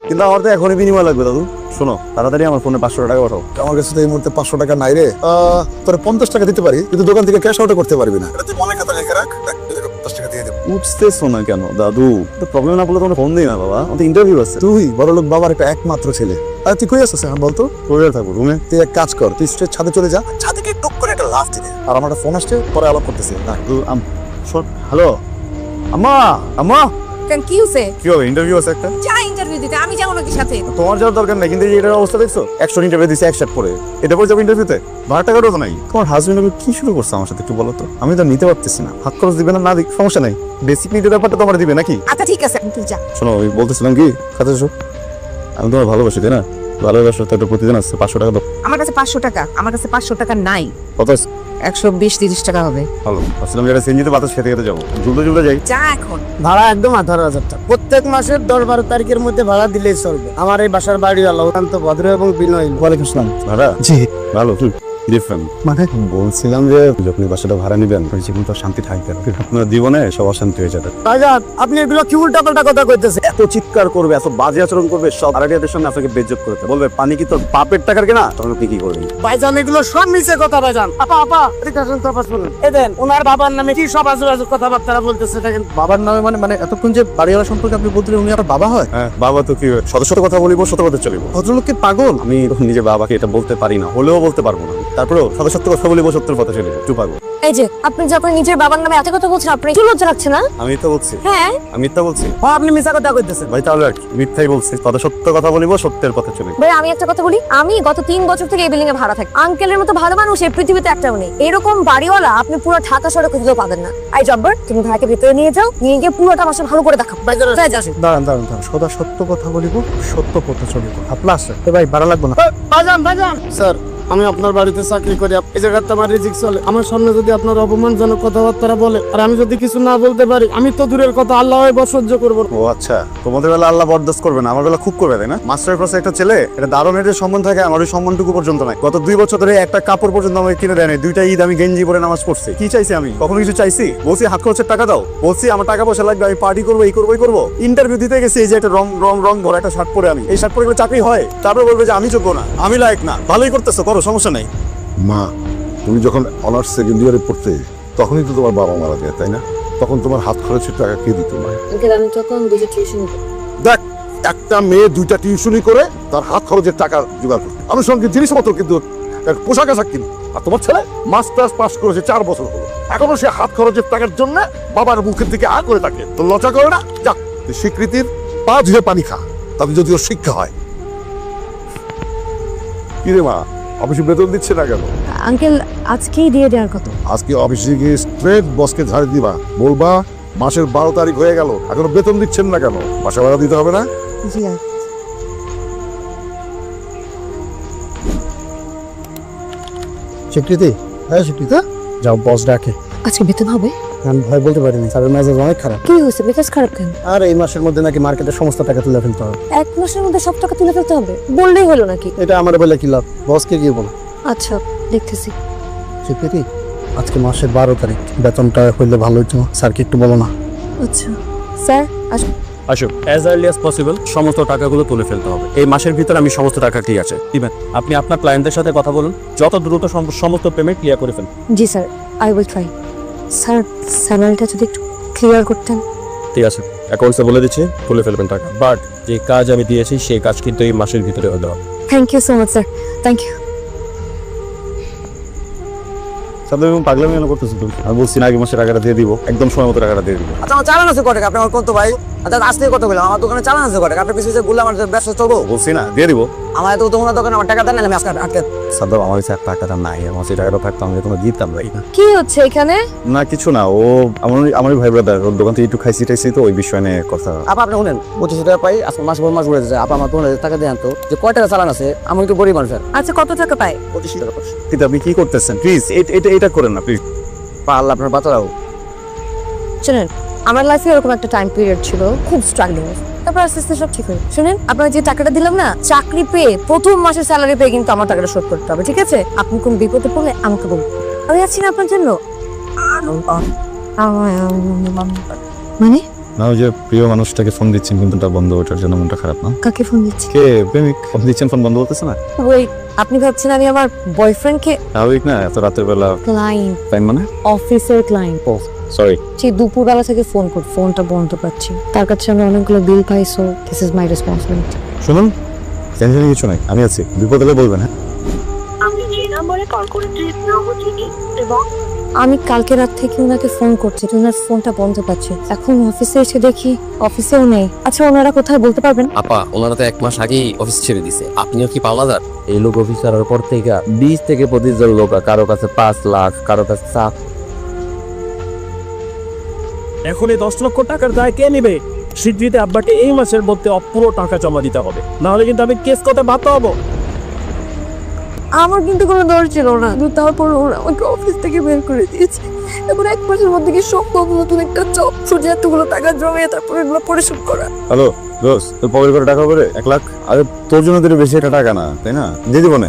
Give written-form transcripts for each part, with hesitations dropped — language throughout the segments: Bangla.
কিন্তু আমার তো এখনই বিনিময় লাগবে দাদু। শোনো, তাড়াতাড়ি আমার ফোনে 500 টাকা পাঠাও। আমার কাছে তো এই মুহূর্তে 500 টাকা নাই রে। তোর 50 টাকা দিতে পারি, কিন্তু দোকান থেকে ক্যাশ আউট করতে পারবি না। এটা তুই মনে খাতা লিখে রাখ, 50 টাকা দিয়ে দেব। উঠতেছো না কেন দাদু? তো প্রবলেম না বলে তোমার ফোন দিই না বাবা, আমাদের ইন্টারভিউ আছে। তুই বড়লোক বাবার একটা একমাত্র ছেলে, আর তুই কই আছিস এখন বলতো? কোথায় থাকবো? রুমে। তুই এক কাজ কর, তুই স্ট্রেট ছাদে চলে যা, ছাদে গিয়ে টুক করে একটা লাফ দিবি। আর আমার একটা ফোন আসছে, পরে আলাপ করতেছি। হ্যালো আম্মা, আম্মা কেন কি হইছে? কি হবে? ইন্টারভিউ আছে একটা। যা ইন্টারভিউ দিতে, আমি যাবো নাকি সাথে? তোমার যাওয়ার দরকার নাই, কিন্তু এটার অবস্থা দেখছো? 100 ইন্টারভিউ দিছে, 1 শার্ট পরে। এটা পরে যাবো ইন্টারভিউতে? 12 টাকারও তো নাই। তোমার হাজবেন্ড কি শুরু করছে আমার সাথে একটু বলো তো? আমি তো নিতে পারতেছি না। হাত খরচ দিবে না? না দিক সমস্যা নাই, বেসিক নিতে ব্যাপারটা তোমার দিবে নাকি? আচ্ছা ঠিক আছে, তুই যা। শোনো, ওই বলতেছিলাম কি, কাছে এসো। আমি তোমার ভালোবাসি, তাই না? ভালোবাসা তো একটা প্রতিদিন আসছে। 500 টাকা দাও। আমার কাছে 500 টাকা, আমার কাছে 500 টাকা নাই। কত আছে? 120-30 টাকা হবে। ভালো, আসলাম যেটা সিএনজিতে বাতাস খেতে খেতে যাবো, জুলতে জুলতে যাই। যা এখন। ভাড়া একদম 18,000 টাকা। প্রত্যেক মাসের 10-12 তারিখের মধ্যে ভাড়া দিলেই চলবে। আমার এই বাসার বাড়ি অত্যন্ত ভদ্র এবং বিনয়ী। ওয়ালাইকুম আসসালাম। ভাড়া? জি। ভালো, ডিফারেন্ট। মানে বলছিলাম যে যখন বাসাটা ভাড়া নিবেন, জীবন তো শান্তি থাকবে না। আপনার জীবনে সব অশান্তি হয়ে যাবে। ভাইজান, আপনি এগুলো কি উল্টাপাল্টা কথা কইতেছেন? এত চিৎকার করবে, এত বাজে আচরণ করবে, সব আড়াইটাদের সামনে আপনাকে বেজ্জত করতে বলবে পানি কি তোর বাপের টাকার কেনা? তখন আপনি কি করবেন? ভাইজান, এগুলো সব মিছে কথা ভাইজান। আপা এদিকে আসুন তো, আপা শুনুন। এই দেন, ওনার বাবার নামে কি সব আজে কথাবার্তা বলতেছে দেখেন। বাবার নামে মানে এতক্ষণ যে বাড়িওয়ালা সম্পর্কে আপনি বলছিলেন, উনি আপনার বাবা হয়? হ্যাঁ, বাবা তো কি শত শত কথা বলিব, শত কথা চলিব। ভদ্রলোককে পাগল? আমি নিজে বাবাকে এটা বলতে পারি না, হলেও বলতে পারবো না। তারপরেও শত সত্য কথা বলিব, সত্যের কথা চলিব। একটু পাগল। এই যে আপনি যখন নিজের বাবার নামে এত কথা বলছেন, আপনি কি লজ্জা লাগছে না? আমি তো বলছি, হ্যাঁ আমি মিথ্যা বলছি। আপনি মিছা কথা কইতেছেন। ভাই তাহলে আর কি, মিথ্যাই বলছি। শত সত্য কথা বলিব, সত্যের পথে চলিব। ভাই, আমি একটা কথা বলি, আমি গত 3 বছর থেকে এই বিল্ডিং এ ভাড়া থাকি। আঙ্কেলের মতো ভালো মানুষ এই পৃথিবীতে একটাও নেই। এরকম বাড়িওয়ালা আপনি পুরো ঢাকা শহরে খুঁজেও পাবেন না। আই জব্বর, তুমি ভাইকে ভিতরে নিয়ে যাও, নিয়ে গিয়ে পুরোটা মাসে ভালো করে দেখাও। ভাইজান, যাই যাও। দাঁড়ান, সদা সত্য কথা বলিব, সত্য পথে চলিব। আপনার আছে ভাই, ভাড়া লাগবে না। ভাইজান স্যার, আমি আপনার বাড়িতে চাকরি করি। এই জায়গাটা আমার রিজিক চলে। আমার সামনে যদি আপনার অপমানজনক কথাবার্তা বলে, আর আমি যদি কিছু না বলতে পারি, আমি তো দূরের কথা আল্লাহ সহ্য করবো। ও আচ্ছা, তোমাদের বেলা আল্লাহ বরদাস্ত করবে না, আমার বেলা খুব করবে, তাই না? মাস্টারের পাশে একটা ছেলে, এটা দারুণ এর সম্মান থাকে, আমার ওই সম্মানটুকু পর্যন্ত নাই। গত 2 বছর ধরে একটা কাপড় পর্যন্ত আমাকে কিনে দেয় নাই। 2টা ঈদ আমি গেঞ্জি পরে নামাজ পড়ছি। কি চাইছি আমি? কখনো কিছু চাইছি? বলছি হাত খরচের টাকা দাও, বলছি আমার টাকা পয়সা লাগবে, আমি পার্টি করবো, এই করবো, এই করবো। ইন্টারভিউ দিতে গেছি, এই যে একটা রং ভরা একটা শার্ট পরে, আমি এই শার্ট পরে গেলে চাকরি হয়? তারপরে বলবে যে আমি যোগ্য না, আমি লায়ক না। ভালোই করতেছো, করো, সমস্যা নাই। মা, তুমি যখন অনার্স সেকেন্ড ইয়ারে পড়তে, তখনই তো তোমার বাবা মারা যায়, তাই না? তখন তোমার হাত খরচের টাকা কে দিত না? আঙ্কেল, আমি তখন দুটো টিউশন দেখ, একটা মেয়ে 2টা টিউশনি করে তার হাত খরচের টাকা জোগাড় করতে, আনুষঙ্গিক জিনিসপত্র কিন্তু, পোশাক আশাক কিন্তু। আর তোমার ছেলে মাস্টার্স পাস করেছে, 4 বছর হলো, এখনো সে হাত খরচের টাকার জন্য বাবার মুখের দিকে আ করে থাকে। তো লজ্জা করে না? যাক, তুই স্বীকৃতির পা ধুয়ে পানি খা, তবে যদিও শিক্ষা হয়। কি রে মা, অফিসে বেতন দিচ্ছে না কেন? আঙ্কেল, আজকেই দিয়ে দেওয়ার কথা। আজকে অফিসে গিয়ে স্ট্রেট বসকে ঝাড়ি দিবা, বলবা মাসের 12 তারিখ হয়ে গেল, এখনো বেতন দিচ্ছেন না কেন? বাসা ভাড়া দিতে হবে না? জি স্বীকৃতি? হ্যাঁ স্বীকৃতি, যাও, বস ডাকে। আজকে বেতন হবে? আমি ভয় বলতে পারিনি, স্যারের মেজাজ অনেক খারাপ। কি হয়েছে? মেজাজ খারাপ কেন? আর এই মাসের মধ্যে নাকি মার্কেটের সমস্ত টাকা তুলে ফেলতে হবে। 1 মাসের মধ্যে সব টাকা তুলে ফেলতে হবে? বললেই হলো নাকি? এটা আমার বলে কি লাভ, বসকে গিয়ে বলো। আচ্ছা, দেখতেছি। স্বীকৃতি, আজকে মাসের 12 তারিখ, বেতনটা হইলে ভালো হইতো, স্যারকে একটু বলো না। আচ্ছা স্যার, আসুন। আসুন, অ্যাজ আর্লি অ্যাজ পসিবল সমস্ত টাকাগুলো তুলে ফেলতে হবে। এই মাসের ভিতরে আমি সমস্ত টাকা ঠিক আছে দিবেন। আপনি আপনার ক্লায়েন্টদের সাথে কথা বলুন, যত দ্রুত সমস্ত পেমেন্ট ক্লিয়ার করে ফেলুন। জি sir, I will try. Sir, স্যালারিটা যদি একটু ক্লিয়ার করতেন। ঠিক আছে, অ্যাকাউন্টসে বলে দিচ্ছি, তুলে ফেলবেন টাকা। বাট যে কাজ আমি দিয়েছি সেই কাজ কিন্তু এই মাসের ভিতরে হতে হবে। Thank you so much sir, thank you. সামনে পাগলামি কেন করতেছো তুমি? আমি বলছি না আগে মাসে টাকাটা দিয়ে দিব, একদম সময় মতো টাকাটা দিয়ে দিব। আচ্ছা, আমার চালান আছে কত টাকা? আপনি আমার কত ভাই? আচ্ছা, আজ থেকে কত বললাম, আমার দোকানে চালান আছে কত টাকা? আপনি পিছিয়ে গুলো আমার ব্যবসা চলবো? বলছি না দিয়ে দিব। আমার এত তোমার দোকানে আমার টাকা দেন না, আমি আজকে আটকে। সাদ্দাম, আমার কাছে টাকাটা নাই, আমার কাছে টাকাটা থাকতো আমি তোমার দিতাম ভাই। কি হচ্ছে এখানে? না কিছু না, ও আমারই ভাই ব্রাদার, ওর দোকান থেকে একটু খাইছি টাইছি, তো ওই বিষয় নিয়ে কথা। আপা, আপনি শুনেন, 2500 টাকা পাই, আজকে মাস পর মাস ঘুরে যায়। আপা, আমার 15,000 টাকা দেন তো, যে কয় টাকা চালান আছে, আমি একটু গরিব মানুষ। আচ্ছা, কত টাকা পায়? 25 টাকা পাস। কিন্তু আপনি কি করতেছেন? প্লিজ এটা করেন না প্লিজ। পা আল্লাহ আপনার বাঁচাও। শুনেন, আমার লাইফে এরকম একটা টাইম পিরিয়ড ছিল, খুব স্ট্রাগলিং। তারপর আস্তে আস্তে সব ঠিক হয়ে। শুনেন, আপনার যে টাকাটা দিলাম না, চাকরি পেয়ে প্রথম মাসের স্যালারি পেয়ে কিন্তু আমার টাকাটা শোধ করতে হবে, ঠিক আছে? আপনি কোন বিপদে পড়লে আমাকে বলুন, আমি আছি না আপনার জন্য। মানে না ওই যে প্রিয় মানুষটাকে ফোন দিচ্ছেন কিন্তু তা বন্ধ, ওটার জন্য মনটা খারাপ না? কাকে ফোন দিচ্ছি? কে প্রেমিক ফোন দিচ্ছেন, ফোন বন্ধ হতেছে না? ওই আপনি ভাবছেন আমি আমার বয়ফ্রেন্ডকে? স্বাভাবিক না এত রাতের বেলা ক্লায়েন্ট, টাইম মানে? অফিসের ক্লায়েন্ট। সরি, সেই দুপুরবেলা থেকে ফোনটা বন্ধ পাচ্ছি। তার কাছে আমি অনেকগুলো বিল পাই, so this is my responsibility. শুনুন টেনশনের কিছু নাই, আমি আছি, বিপদ হলে বলবেন। হ্যাঁ আপনি যে নম্বরে কল করেছেন নম্বরটি এবং আমি কালকে রাত থেকে ওনাকে ফোন করছি, ওনার ফোনটা বন্ধ পাচ্ছি। এখন অফিসে এসে দেখি অফিসেও নেই। আচ্ছা ওনারা কোথায় বলতে পারবেন? আপা ওনারা তো 1 মাস আগেই অফিস ছেড়ে দিছে, আপনিও কি পাওনাদার? এই লোক অফিস ছাড়ার পর থেকে 20 থেকে 25 জন লোক, কারো কাছে 5 লাখ, কারো কাছে 7। এখন এই 10 লক্ষ টাকার দায় কে নেবে? স্বীকৃতি আব্বাকে এই মাসের মধ্যে পুরো টাকা জমা দিতে হবে, নাহলে কিন্তু আমি কেস করতে বাধ্য হবো। আমার কিন্তু কোনো দর ছিল না, তারপর ওরা আমাকে অফিস থেকে বের করে দিয়েছে। এখন 1 মাসের মধ্যে কি সম্ভব নতুন একটা জব খুঁজে এতগুলো টাকা জমিয়ে তারপর এগুলো পরিশোধ করা? হ্যালো দোস্ত, তোর পকেট করে টাকা করে 1 লাখ? আরে তোর জন্য তো বেশি একটা টাকা না, তাই না? দিয়ে দিব না।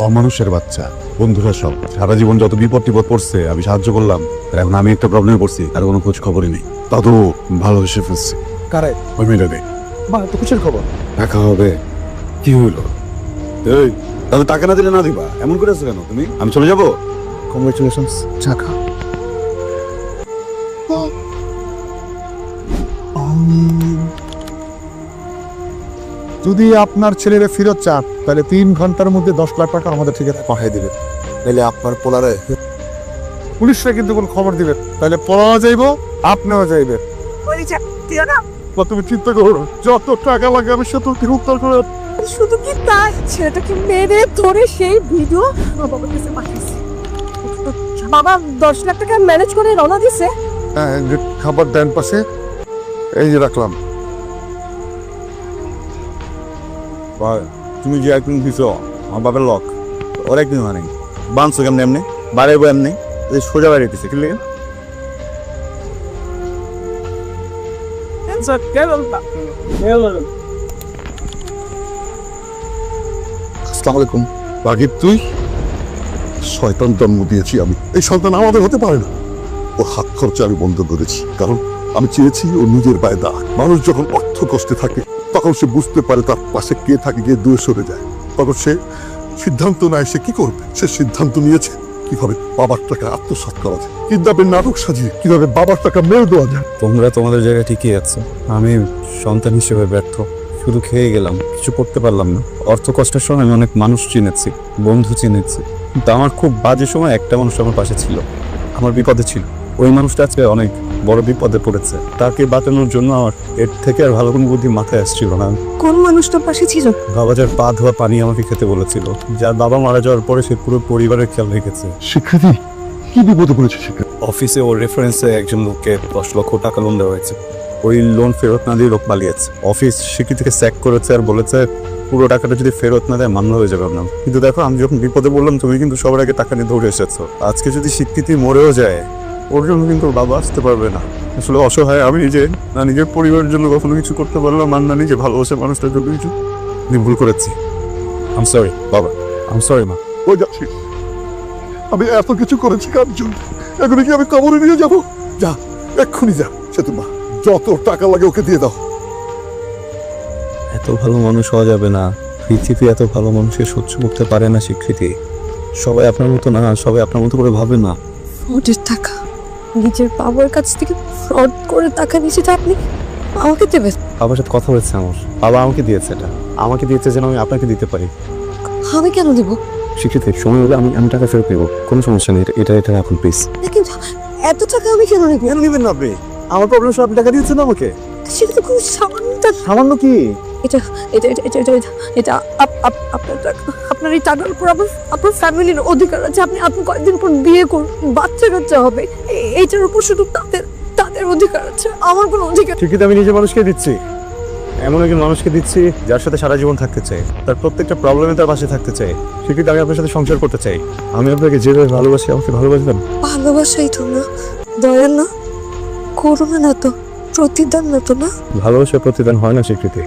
অমানুষের বাচ্চা, বন্ধুরা সব সারা জীবন যত বিপদ টিপদ পড়ছে আমি সাহায্য করলাম, আর এখন আমি একটা প্রবলেমে পড়ছি, আর কোনো খোঁজ খবরই নেই। দাদু ভালোবেসে ফেলছি। কারে? ওই মেয়েটা নেই। মা তো খুশির খবর। দেখা হবে। কি হইলো? এই দাদু টাকা না দিলে না দিবা, এমন করে আছো কেন তুমি? আমি চলে যাবো। কংগ্রেচুলেশনস। চাকা যদি আপনার ছেলেরে ফেরত চান তাহলে 3 ঘন্টার মধ্যে 10 লাখ টাকা আমাদের ঠিকানা পাঠিয়ে দিবেন। নাহলে আপনার পোলারে পুলিশরা কিন্তু কোন খবর দিবেন, তাহলে পোলাও যাইব, আপনিও যাইবেন। তুমি চিন্তা করো না, যত টাকা লাগে আমি সে তো উত্তর করে। শুধু কি তাই, ছেলেটাকে মেরে ধরে সেই ভিডিও বাবার কাছে পাঠিয়েছে। বাবা 10 লাখ টাকা ম্যানেজ করে রওনা দিছে। হ্যাঁ, যে খাবার দেন পাশে এই যে রাখলাম। ভাই তুমি যে একদিন দিছো আমার বাবার লক, ওর একদিন মানে বানছো কেমনি এমনি বাড়াইবো এমনি সোজা বাড়ি দিছে কি লেগে? আসসালামু আলাইকুম। রাগিব তুই? শয়তান জন্ম দিয়েছি আমি, এই সন্তান আমাদের হতে পারে না। ওর হাত খরচা আমি বন্ধ করেছি, কারণ আমি চেয়েছি ও নিজের পায়ে দাঁড়াক। মানুষ যখন অর্থ কষ্টে থাকে তখন সে বুঝতে পারে তার পাশে কে থাকে, গিয়ে দূরে সরে যায়। তখন সে সিদ্ধান্ত নেয় সে কি করবে। সে সিদ্ধান্ত নিয়েছে কিভাবে বাবার টাকা আত্মসাৎ করা যায়, কিডন্যাপের নাটক সাজিয়ে কিভাবে বাবার টাকা মেরে দেওয়া যায়। তোমরা তোমাদের জায়গায় ঠিকই আছে, আমি সন্তান হিসেবে ব্যর্থ, শুধু খেয়ে গেলাম, কিছু করতে পারলাম না। অর্থ কষ্টের সময় আমি অনেক মানুষ চিনেছি, বন্ধু চিনেছি, কিন্তু আমার খুব বাজে সময় একটা মানুষ আমার পাশে ছিল, আমার বিপদে ছিল। ওই মানুষটা আজকে অনেক বড় বিপদে পড়েছে, তাকে বাঁচানোর জন্য আমার এর থেকে আর ভালো কোনো বুদ্ধি মাথায় আসছিল না। কোন মানুষটার পাশে ছিল? বাবা যার পা ধোয়া পানি আমাকে খেতে বলেছিল, যার বাবা মারা যাওয়ার পরে সে পুরো পরিবারের খেয়াল রেখেছে। স্বীকৃতি কি বিপদে পড়েছে স্বীকৃতি? অফিসে ওর রেফারেন্সে একজন লোককে 10 লক্ষ টাকা লোন দেওয়া হয়েছে, ওই লোন ফেরত না দিয়ে লোক পালিয়েছে। অফিস স্বীকৃতিকে স্যাক করেছে আর বলেছে পুরো টাকাটা যদি ফেরত না দেয় মামলা হয়ে যাবে আপনার। কিন্তু দেখো আমি যখন বিপদে বললাম তুমি কিন্তু সবার আগে টাকা নিয়ে দৌড়ে এসেছো। আজকে যদি স্বীকৃতি মরেও যায় ওর জন্য কিন্তু ওর বাবা আসতে পারবে না। আসলে অসহায় আমি নিজে, না নিজের পরিবারের জন্য কখনো কিছু করতে পারলাম আর না নিজে ভালোবাসে মানুষটার জন্য কিছু। আমি ভুল করেছি, আম সরি বাবা, আম সরি মা। ও যাচ্ছি, আমি এত কিছু করেছি কার জন্য? এখন কি আমি কবরে নিয়ে যাবো? যা এক্ষুনি যা, সে তোমার যত টাকা লাগে ওকে দিয়ে দাও। এত ভালো মানুষ হওয়া যাবে না, পৃথিবী এত ভালো মানুষকে সহ্য করতে পারে না স্বীকৃতি। সবাই আপনার মতো না, সবাই আপনার মতো করে ভাবে না। ফ্রডের টাকা, নিজের বাবার কাছ থেকে ফ্রড করে টাকা নিয়েছে, তা আপনি আমাকে দেবেন? বাবার সাথে কথা হয়েছে আমার, বাবা আমাকে দিয়েছে, এটা আমাকে দিয়েছে যেন আমি আপনাকে দিতে পারি। আমি কেন দিব? স্বীকৃতি সময় হলে আমি টাকা ফেরত নেবো, কোনো সমস্যা নেই, এটা রাখুন প্লিজ। কিন্তু এত টাকা আমি কেন নেব? কেন নেবেন না আপনি? আমার প্রবলেম সব আপনি টাকা দিয়েছেন আমাকে। সেটা তো খুব সামান্য টাকা। সামান্য কি? এটা এটা এটা এটা এটা এটা আপনার টাকা। আপনার এই টাকার উপর আপনার ফ্যামিলির অধিকার আছে। আপনি কয়েকদিন পর বিয়ে করুন, বাচ্চা কাচ্চা হবে, এইটার উপর শুধু তাদের অধিকার আছে, আমার কোনো অধিকার। ঠিকই তো আমি নিজে মানুষকে দিচ্ছি, এমন একজন মানুষকে দিচ্ছি যার সাথে সারা জীবন থাকতে চাই, তার প্রত্যেকটা প্রবলেমে তার পাশে থাকতে চাই। ঠিকই আমি আপনার সাথে সংসার করতে চাই। আমি আপনাকে যেভাবে ভালোবাসি আমাকে ভালোবাসবেন। ভালোবাসাই তো না, দয়া না, করুণা না তো, প্রতিদান না তো না। ভালোবাসার প্রতিদান হয় না স্বীকৃতি।